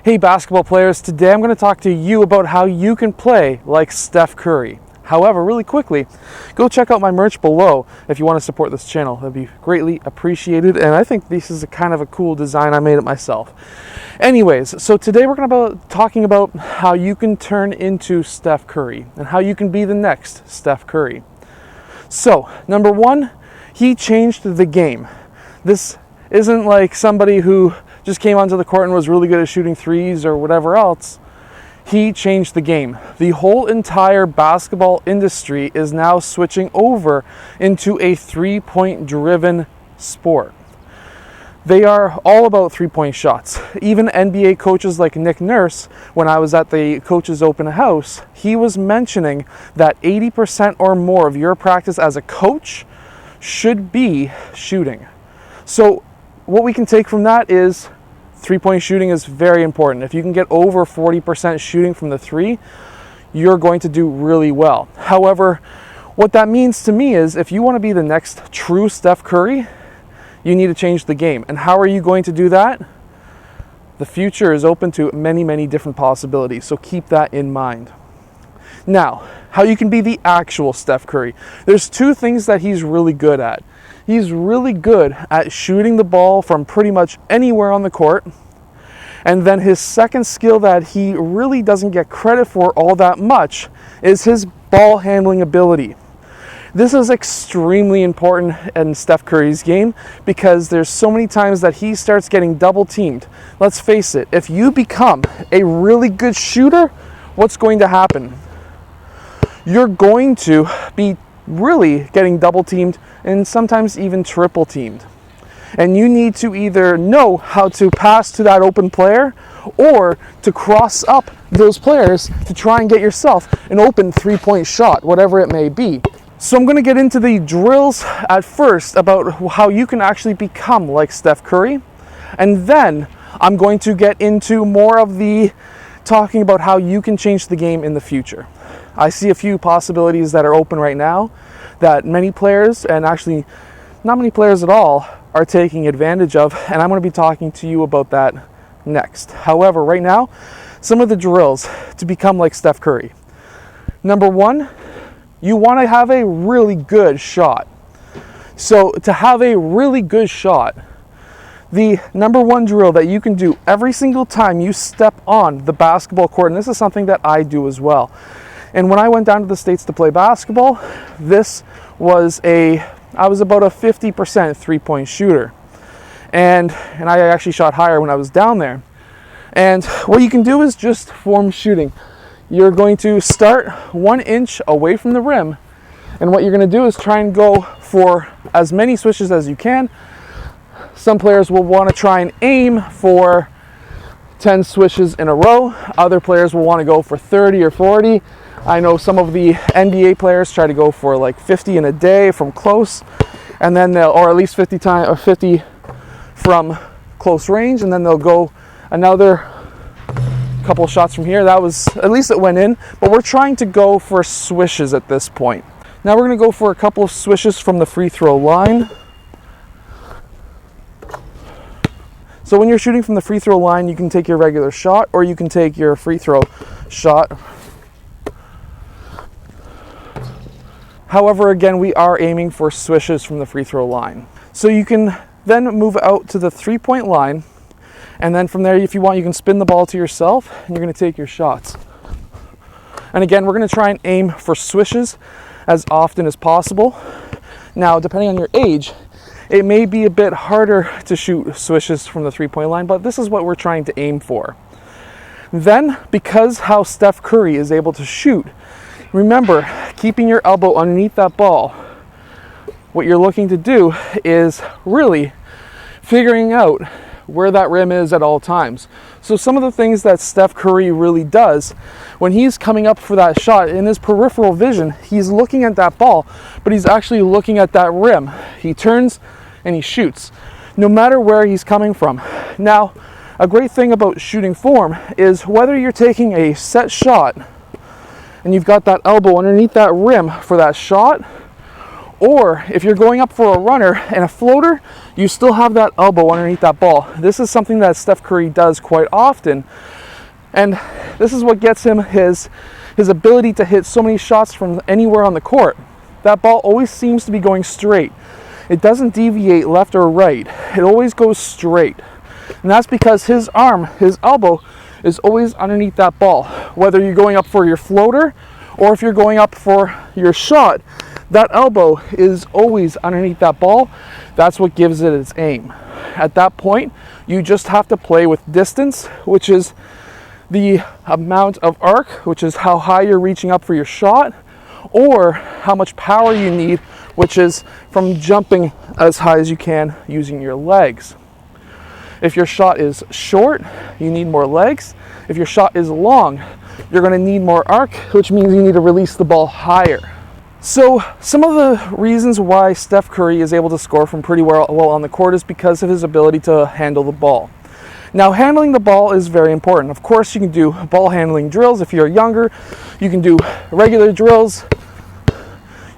Hey basketball players, today I'm going to talk to you about how you can play like Steph Curry. However, really quickly, go check out my merch below if you want to support this channel. That'd be greatly appreciated, and I think this is a kind of a cool design. I made it myself. Anyways, so today we're going to be talking about how you can turn into Steph Curry and how you can be the next Steph Curry. So, number one, he changed the game. This isn't like somebody who just came onto the court and was really good at shooting threes or whatever else. He changed the game. The whole entire basketball industry is now switching over into a three-point driven sport. They are all about three-point shots. Even NBA coaches like Nick Nurse, when I was at the Coaches Open House, he was mentioning that 80% or more of your practice as a coach should be shooting. So what we can take from that is three-point shooting is very important. If you can get over 40% shooting from the three, you're going to do really well. However, what that means to me is if you want to be the next true Steph Curry, you need to change the game. And how are you going to do that? The future is open to many, many different possibilities, so keep that in mind. Now, how you can be the actual Steph Curry. There's two things that he's really good at. He's really good at shooting the ball from pretty much anywhere on the court. And then his second skill that he really doesn't get credit for all that much is his ball handling ability. This is extremely important in Steph Curry's game because there's so many times that he starts getting double teamed. Let's face it, if you become a really good shooter, what's going to happen? You're going to be really getting double teamed and sometimes even triple teamed. And you need to either know how to pass to that open player or to cross up those players to try and get yourself an open three-point shot, whatever it may be. So I'm going to get into the drills at first about how you can actually become like Steph Curry. And then I'm going to get into more of the talking about how you can change the game in the future. I see a few possibilities that are open right now that many players, and actually not many players at all, are taking advantage of, and I'm going to be talking to you about that next. However, right now, some of the drills to become like Steph Curry. Number one, you want to have a really good shot. So to have a really good shot, the number one drill that you can do every single time you step on the basketball court, and this is something that I do as well. And when I went down to the States to play basketball, this was I was about a 50% three-point shooter. And I actually shot higher when I was down there. And what you can do is just form shooting. You're going to start 1 inch away from the rim. And what you're going to do is try and go for as many swishes as you can. Some players will want to try and aim for 10 swishes in a row. Other players will want to go for 30 or 40. I know some of the NBA players try to go for like 50 in a day from close, and then or at least 50 from close range, and then they'll go another couple shots from here. That was, at least it went in, but we're trying to go for swishes at this point. Now we're going to go for a couple of swishes from the free throw line. So when you're shooting from the free throw line, you can take your regular shot or you can take your free throw shot. However, again, we are aiming for swishes from the free throw line. So you can then move out to the three-point line, and then from there, if you want, you can spin the ball to yourself, and you're going to take your shots. And again, we're going to try and aim for swishes as often as possible. Now, depending on your age, it may be a bit harder to shoot swishes from the three-point line, but this is what we're trying to aim for. Then, because how Steph Curry is able to shoot, remember, keeping your elbow underneath that ball, what you're looking to do is really figuring out where that rim is at all times. So some of the things that Steph Curry really does when he's coming up for that shot, in his peripheral vision, he's looking at that ball, but he's actually looking at that rim. He turns and he shoots, no matter where he's coming from. Now, a great thing about shooting form is whether you're taking a set shot and you've got that elbow underneath that rim for that shot, Or if you're going up for a runner and a floater, you still have that elbow underneath that ball. This is something that Steph Curry does quite often. And this is what gets him his ability to hit so many shots from anywhere on the court. That ball always seems to be going straight. It doesn't deviate left or right. It always goes straight. And that's because his arm, his elbow, is always underneath that ball. Whether you're going up for your floater or if you're going up for your shot, that elbow is always underneath that ball. That's what gives it its aim. At that point, you just have to play with distance, which is the amount of arc, which is how high you're reaching up for your shot, or how much power you need, which is from jumping as high as you can using your legs. If your shot is short, you need more legs. If your shot is long, you're going to need more arc, which means you need to release the ball higher. So some of the reasons why Steph Curry is able to score from pretty well on the court is because of his ability to handle the ball. Now, handling the ball is very important. Of course, you can do ball handling drills if you're younger. You can do regular drills.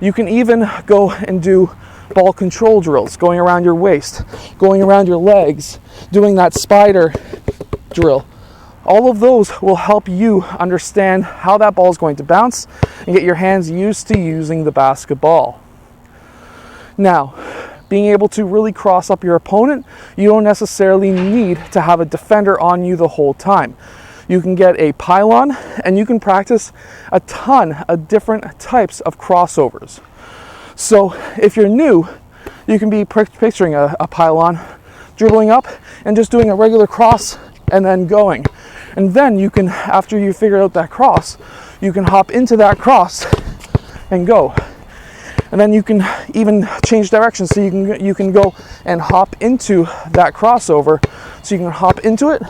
You can even go and do ball control drills, going around your waist, going around your legs, doing that spider drill. All of those will help you understand how that ball is going to bounce and get your hands used to using the basketball. Now, being able to really cross up your opponent, you don't necessarily need to have a defender on you the whole time. You can get a pylon and you can practice a ton of different types of crossovers. So if you're new, you can be picturing a pylon, dribbling up and just doing a regular cross and then going. And then you can, after you figure out that cross, you can hop into that cross and go. And then you can even change direction, so you can go and hop into that crossover. So you can hop into it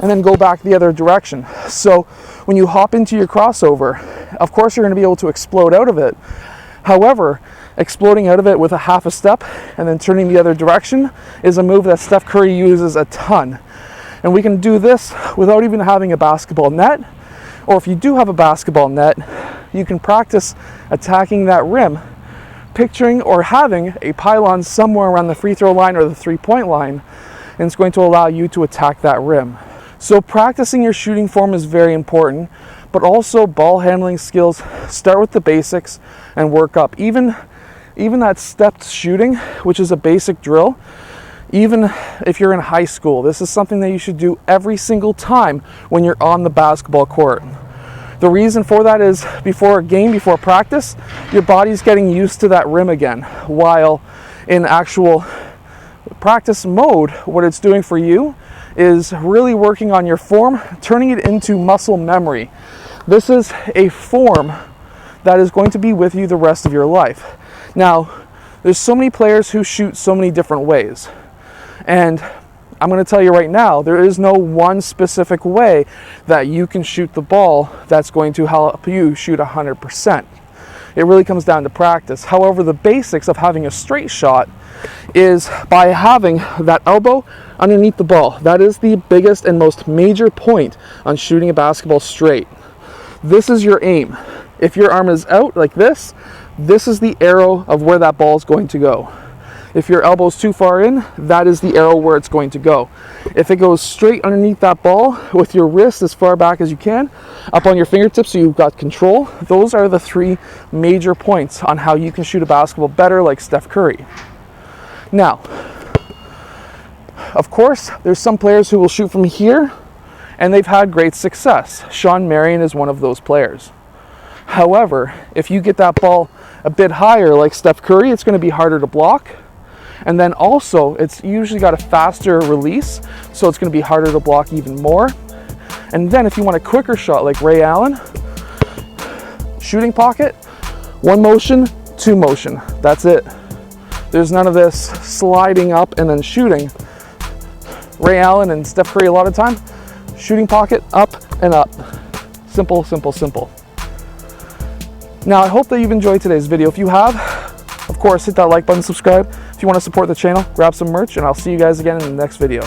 and then go back the other direction. So when you hop into your crossover, of course you're going to be able to explode out of it. However, exploding out of it with a half a step and then turning the other direction is a move that Steph Curry uses a ton. And we can do this without even having a basketball net. Or if you do have a basketball net, you can practice attacking that rim, picturing or having a pylon somewhere around the free throw line or the three-point line, and it's going to allow you to attack that rim. So practicing your shooting form is very important, but also ball handling skills. Start with the basics and work up. Even that stepped shooting, which is a basic drill, even if you're in high school, this is something that you should do every single time when you're on the basketball court. The reason for that is before a game, before practice, your body's getting used to that rim again. While in actual practice mode, what it's doing for you is really working on your form, turning it into muscle memory. This is a form that is going to be with you the rest of your life. Now, there's so many players who shoot so many different ways. And I'm going to tell you right now, there is no one specific way that you can shoot the ball that's going to help you shoot 100%. It really comes down to practice. However, the basics of having a straight shot is by having that elbow underneath the ball. That is the biggest and most major point on shooting a basketball straight. This is your aim. If your arm is out like this, this is the arrow of where that ball is going to go. If your elbow's too far in, that is the arrow where it's going to go. If it goes straight underneath that ball with your wrist as far back as you can, up on your fingertips so you've got control, those are the three major points on how you can shoot a basketball better like Steph Curry. Now, of course, there's some players who will shoot from here and they've had great success. Shawn Marion is one of those players. However, if you get that ball a bit higher like Steph Curry, it's going to be harder to block. And then also, it's usually got a faster release, so it's going to be harder to block even more. And then if you want a quicker shot like Ray Allen, shooting pocket, one motion, two motion. That's it. There's none of this sliding up and then shooting. Ray Allen and Steph Curry a lot of time, shooting pocket, up and up. Simple, simple, simple. Now, I hope that you've enjoyed today's video. If you have, of course, hit that like button, subscribe. If you want to support the channel, grab some merch, and I'll see you guys again in the next video.